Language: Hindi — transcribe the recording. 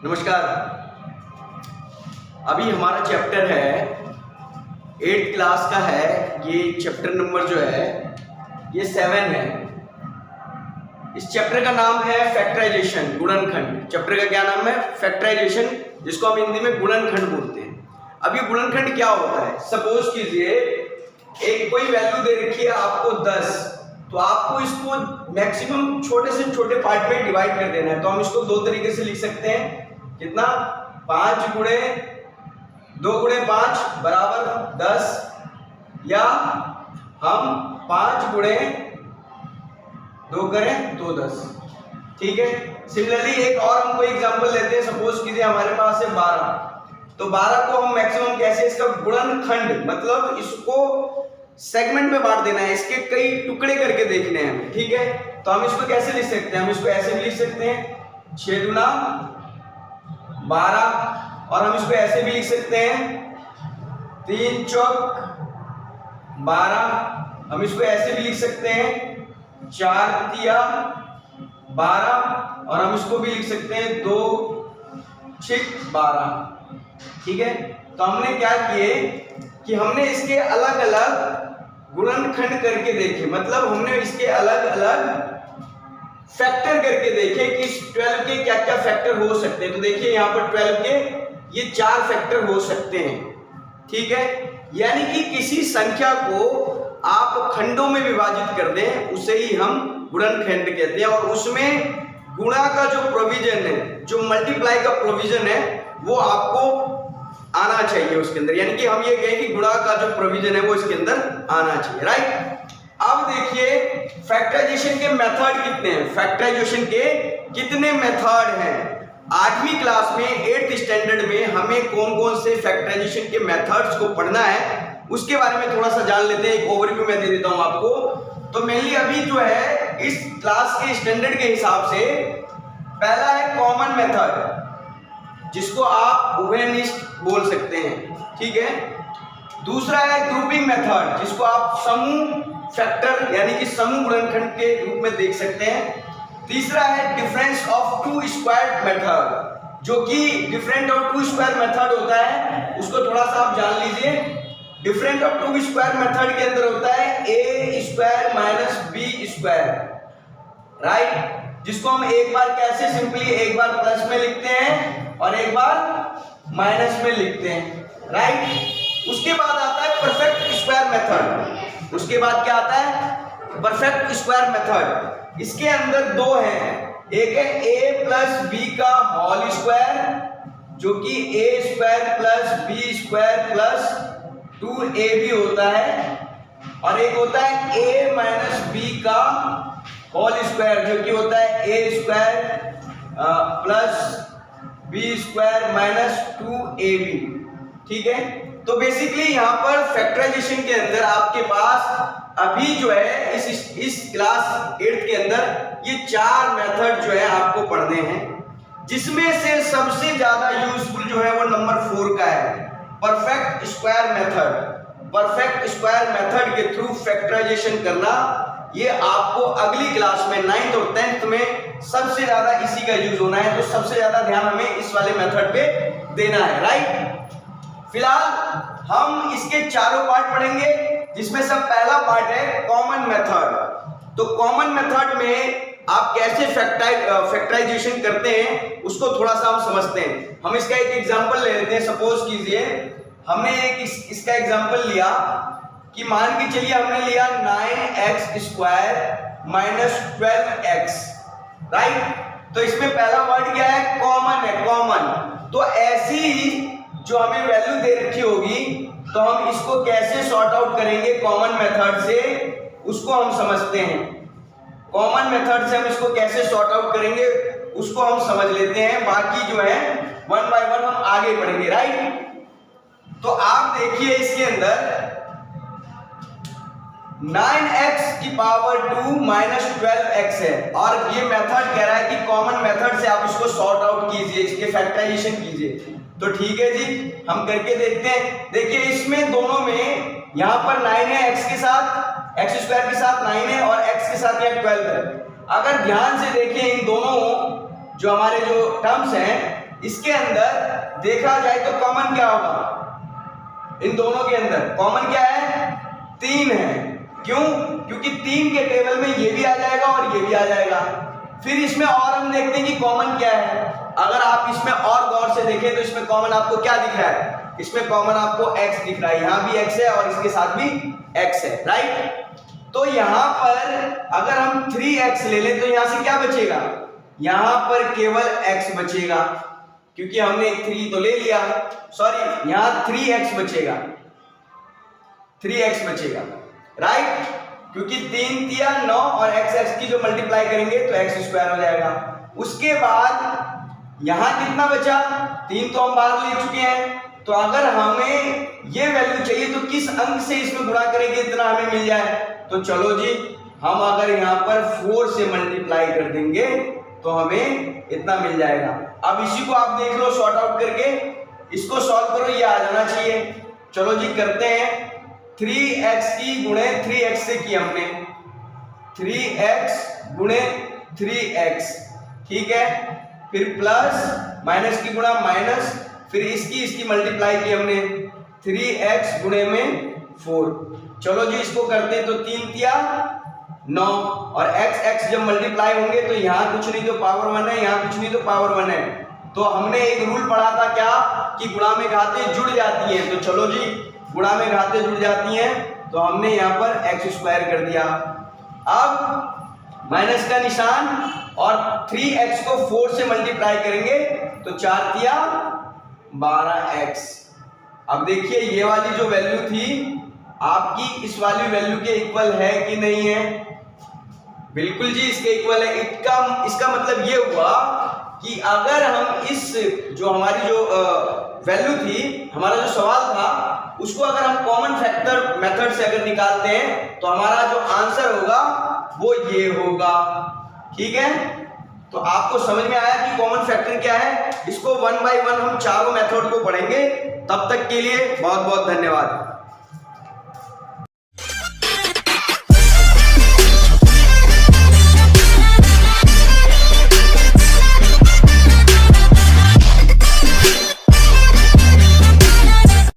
नमस्कार। अभी हमारा चैप्टर है 8th क्लास का है। ये चैप्टर नंबर जो है ये 7 है। इस चैप्टर का नाम है फैक्टराइजेशन, गुणनखंड। चैप्टर का क्या नाम है? फैक्टराइजेशन, जिसको हम हिंदी में गुणनखंड बोलते हैं। अब ये गुणनखंड क्या होता है? सपोज कीजिए एक कोई वैल्यू दे रखी है आपको 10, तो आपको इसको मैक्सिमम छोटे से छोटे पार्ट में डिवाइड कर देना है। तो हम इसको दो तरीके से लिख सकते हैं। कितना? 5 गुणे 2 गुणे 5 बराबर 10, या हम 5 गुणे 2 करें तो 10। ठीक है। सिमिलरली एक और हम कोई एग्जांपल लेते हैं। सपोज कीजिए हमारे पास है 12, तो 12 को हम मैक्सिमम कैसे, इसका गुणनखंड मतलब इसको सेगमेंट में बांट देना है, इसके कई टुकड़े करके देखने हैं। ठीक है। तो हम इसको कैसे लिख सकते हैं? हम इसको ऐसे भी लिख सकते हैं 6 दूना 12, और हम इसको ऐसे भी लिख सकते हैं 3 चौक 12। हम इसको ऐसे भी लिख सकते हैं 4 तिया 12, और हम इसको भी लिख सकते हैं 2 छिक 12। ठीक है। तो हमने क्या किए कि हमने इसके अलग अलग गुणनखंड करके देखे, मतलब हमने इसके अलग अलग फैक्टर करके देखे कि इस 12 के क्या क्या फैक्टर हो सकते हैं। तो देखिए यहाँ पर 12 के ये 4 फैक्टर हो सकते हैं। ठीक है। यानी कि किसी संख्या को आप खंडों में विभाजित कर दें, उसे ही हम गुणनखंड कहते हैं। और उसमें गुणा का जो प्रोविजन है, जो मल्टीप्लाई का प्रोविजन है, वो आपको आना चाहिए उसके अंदर। यानी कि हम ये कहें कि गुणा का जो प्रोविजन है वो इसके अंदर आना चाहिए। राइट। अब देखिए फैक्टराइजेशन के मेथड कितने हैं, फैक्टराइजेशन के कितने मेथड हैं। 8वीं क्लास में 8th स्टैंडर्ड में हमें कौन कौन से फैक्टराइजेशन के मेथड्स को पढ़ना है उसके बारे में थोड़ा सा जान लेते हैं। एक ओवरव्यू मैं दे देता हूं आपको। तो मेनली अभी जो है इस क्लास के स्टैंडर्ड के हिसाब से पहला है कॉमन मेथड, जिसको आप उभयनिष्ठ बोल सकते हैं। ठीक है। दूसरा है ग्रुपिंग मेथड, जिसको आप समूह फैक्टर यानी कि समूह गुणनखंड के रूप में देख सकते हैं। तीसरा है difference of two squared method, जो कि different of two square method होता है, उसको थोड़ा सा आप जान लीजिए। Different of two square method के अंदर होता है A square minus B square. Right. जिसको हम एक बार कैसे सिंपली एक बार प्लस में लिखते हैं और एक बार माइनस में लिखते हैं। राइट। उसके बाद आता है परफेक्ट स्क्वायर मेथड। उसके बाद क्या आता है? Perfect square method. इसके अंदर दो हैं, एक है a प्लस बी का होल स्क्वायर, जो कि a square plus B square plus 2ab होता है, और एक होता है a माइनस बी का होल स्क्वायर, जो कि होता है a square plus B square minus 2ab। ठीक है। तो बेसिकली यहाँ पर फैक्टराइजेशन के अंदर आपके पास अभी जो है इस क्लास 8 के अंदर ये 4 मेथड जो है आपको पढ़ने हैं, जिसमें से सबसे ज्यादा यूजफुल जो है वो नंबर 4 का है, perfect square method. Perfect square method के थ्रू फैक्टराइजेशन करना, ये आपको अगली क्लास में 9th और 10th में सबसे ज्यादा इसी का यूज होना है। तो सबसे ज्यादा ध्यान हमें इस वाले मेथड पे देना है। राइट। फिलहाल हम इसके चारों पार्ट पढ़ेंगे, जिसमें सब पहला पार्ट है कॉमन मेथड। तो कॉमन मेथड में आप कैसे फैक्टराइजेशन करते हैं उसको थोड़ा सा हम समझते हैं। हम इसका एक एग्जांपल ले लेते हैं। सपोज कीजिए हमने एक इसका एग्जांपल लिया कि मान के चलिए हमने लिया 9x square minus 12x। Right. तो इसमें पहला वर्ड क्या है? कॉमन है, कॉमन। तो ऐसी जो हमें वैल्यू दे रखी होगी, तो हम इसको कैसे सॉर्ट आउट करेंगे कॉमन मेथड से, उसको हम समझते हैं। कॉमन मेथड से हम इसको कैसे सॉर्ट आउट करेंगे उसको हम समझ लेते हैं। बाकी जो है 1 बाय 1 हम आगे पढ़ेंगे। राइट। तो आप देखिए इसके अंदर 9x की पावर 2 माइनस 12x है, और ये मेथड कह रहा है कि कॉमन मेथड से आप इसको सॉर्ट आउट कीजिए, इसके फैक्टराइजेशन कीजिए। तो ठीक है जी, हम करके देखते हैं। देखिए इसमें दोनों में यहाँ पर 9 है, x के साथ, x स्क्वायर के साथ 9 है, और x के साथ यहाँ 12 है। अगर ध्यान से देखें इन दोनों जो हमारे जो टर्म्स हैं इसके अंदर देखा जाए तो कॉमन क्या होगा, इन दोनों के अंदर कॉमन क्या है, 3 है। क्यों? क्योंकि 3 के टेबल में ये भी आ जाएगा और ये भी आ जाएगा। फिर इसमें और हम देखते हैं कि कॉमन क्या है। अगर आप इसमें और गौर से देखें तो इसमें कॉमन आपको क्या दिख रहा है, इसमें कॉमन आपको x दिख रहा है, यहाँ भी x है और इसके साथ भी x है, राइट। तो यहाँ पर अगर हम 3x ले लें तो यहाँ से क्या बचेगा, यहाँ पर केवल x बचेगा, क्योंकि हमने 3 तो ले लिया, सॉरी यहाँ 3x बचेगा, 3x बचेगा, राइट। क्योंकि 3 तिया 9 और x की जो मल्टीप्लाई करेंगे तो x स्क्वायर हो जाएगा। उसके बाद यहाँ कितना बचा, 3 तो हम बाहर ले चुके हैं, तो अगर हमें ये वैल्यू चाहिए तो किस अंक से इसमें गुणा करेंगे इतना हमें मिल जाए, तो चलो जी हम अगर यहाँ पर 4 से मल्टीप्लाई कर देंगे तो हमें इतना मिल जाएगा। अब इसी को आप देख लो सॉर्ट आउट करके, इसको सॉल्व करो, ये आ जाना चाहिए। चलो जी करते हैं, 3x की गुणे 3x से की हमने, 3x गुणे 3x, ठीक है। फिर प्लस माइनस की गुणा माइनस, फिर इसकी मल्टीप्लाई की हमने, 3x गुणे में 4। चलो जी इसको करते हैं, तो 3 तिया 9 और x जब मल्टीप्लाई होंगे तो यहाँ कुछ नहीं तो पावर 1 है, यहाँ कुछ नहीं तो पावर 1 है। तो हमने एक रूल पढ़ा था क्या, कि गुणा में घातें जुड़ जाती हैं, तो चलो जी गुणा में घातें जुड़ जाती हैं, तो हमने यहाँ पर x स्क्वायर कर दिया। अब माइनस का निशान और 3x को 4 से मल्टीप्लाई करेंगे तो 4 तिया 12x। अब देखिए ये वाली जो वैल्यू थी आपकी इस वाली वैल्यू के इक्वल है कि नहीं है, बिल्कुल जी इसके इक्वल है। इसका मतलब ये हुआ कि अगर हम इस जो हमारी जो वैल्यू थी, हमारा जो सवाल था, उसको अगर हम कॉमन फैक्टर मेथड से अगर निकालते हैं तो हमारा जो आंसर होगा वो ये होगा, ठीक है। तो आपको समझ में आया कि कॉमन फैक्टर क्या है। इसको 1 बाय 1 हम चारों मेथड को पढ़ेंगे। तब तक के लिए बहुत बहुत धन्यवाद।